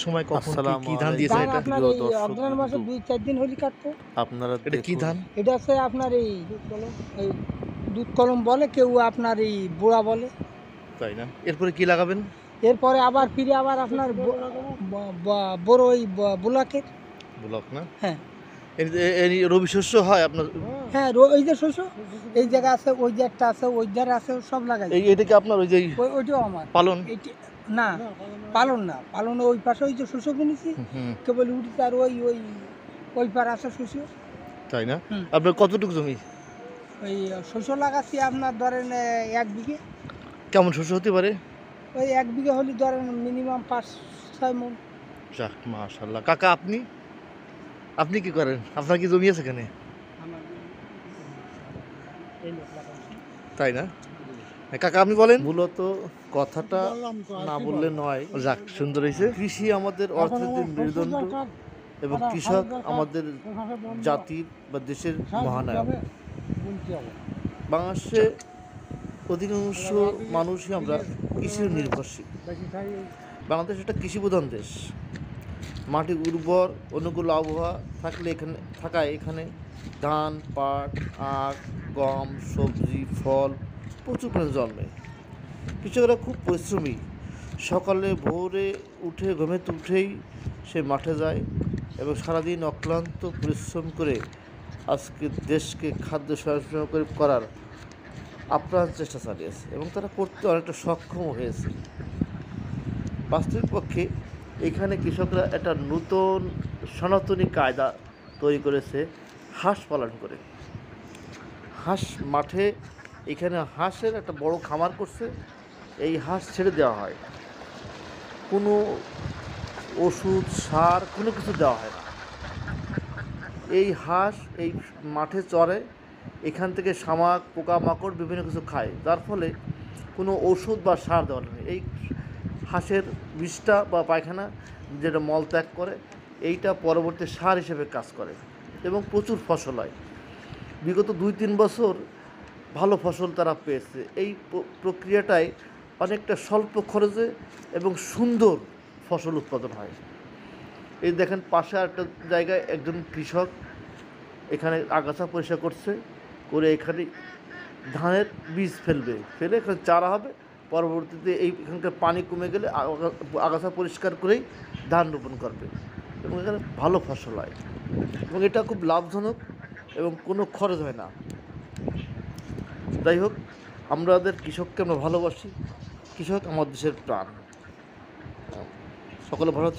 সময় কখন আসসালামু কি ধান দিয়েছেন আলাইকুম ধান এটা? আপনার প্রিয় এই দর্শক অগ্রহায়ণ মাসে বিন্দু। ২-৪ দিন হলে কাটতো। আপনারা এটা কি দেখুন, ধান? এটা হচ্ছে আপনার এই এই দুধ কলম বলে, কেউ আপনার এই বুড়া বলে। তাই না? এরপরে কি লাগাবেন? এরপরে আবার ফিরে আবার আপনার বড় ওই বুলাকের। ব্লক না? হ্যাঁ, এই রবি শস্য হয় আপনার? হ্যাঁ, এই যে শস্য, এই জায়গা আছে, ওই যে একটা আছে, ওই ধারে আছে, সব লাগাইছে। এটা কি আপনার ওই যে ওইটাও আমার। পালন? এইটি না, পালন না, পালনে ওই পাশে ওই যে শস্য বুনেছি, হুম, কেবল উঠেছে। আর ওই ওই ওই পার আছে শস্য। তাই না? হুম। আপনার কতটুকু জমি? ওই শস্য লাগাচ্ছি আপনার ধরেন ১ বিঘে। কেমন শস্য হতে পারে? ওই ১ বিঘা হলে ধরেন মিনিমাম ৫-৬ মণ। যাক মাশাআল্লাহ। কাকা আপনি? আপনি কি করেন? আপনার কি জমি আছে এখানে? তাই না? কাকা আপনি বলেন। মূলত কথাটা না বললে নয়। যাক সুন্দর হয়েছে। কৃষি আমাদের অর্থনীতির মেরুদণ্ড এবং কৃষক আমাদের জাতির বা দেশের মহানায়ক। বাংলাদেশে অধিকাংশ মানুষই আমরা কৃষির নির্ভরশীল। বাংলাদেশ একটা কৃষিপ্রধান দেশ। মাটি উর্বর, অনুকূল আবহাওয়া থাকলে এখানে ধান, পাট, আখ, গম, সবজি, ফল প্রচুর পরিমাণে জন্মে। কৃষকরা খুব পরিশ্রমী। সকালে ভোরে ঘুমেতে উঠেই সে মাঠে যায় এবং সারাদিন অক্লান্ত পরিশ্রম করে আজকে দেশকে খাদ্য স্বয়ংসম্পূর্ণ করার আপ্রাণ চেষ্টা চালিয়েছে এবং তারা করতে অনেকটা সক্ষম হয়েছে। বাস্তবিক পক্ষে এখানে কৃষকরা একটা নতুন সনাতনী কায়দা তৈরি করেছে হাঁস পালন করে। হাঁস মাঠে এখানে হাঁসের একটা বড় খামার করছে। এই হাঁস ছেড়ে দেওয়া হয়, কোনো ওষুধ সার কোনো কিছু দেওয়া হয় না। এই হাঁস এই মাঠে চরে, এখান থেকে শামাক পোকামাকড় বিভিন্ন কিছু খায়, যার ফলে কোনো ওষুধ বা সার দেওয়া নেই। এই হাঁসের বিষটা বা পায়খানা যেটা মল ত্যাগ করে, এইটা পরবর্তী সার হিসেবে কাজ করে এবং প্রচুর ফসল হয়। বিগত ২-৩ বছর ভালো ফসল তারা পেয়েছে। এই প্রক্রিয়াটায় অনেকটা স্বল্প খরচে এবং সুন্দর ফসল উৎপাদন হয়। এই দেখেন পাশে একটা জায়গায় একজন কৃষক এখানে আগাছা পরিষ্কার করে এখানে ধানের বীজ ফেলে এখানে চারা হবে। পরবর্তীতে এখানকার পানি কমে গেলে আগাছা পরিষ্কার করেই ধান রোপণ করবে এবং এখানে ভালো ফসল হয় এবং এটা খুব লাভজনক এবং কোনো খরচ হয় না। যাই হোক, আমাদের কৃষককে আমরা ভালোবাসি। কৃষক আমার দেশের প্রাণ। সকলে ভালো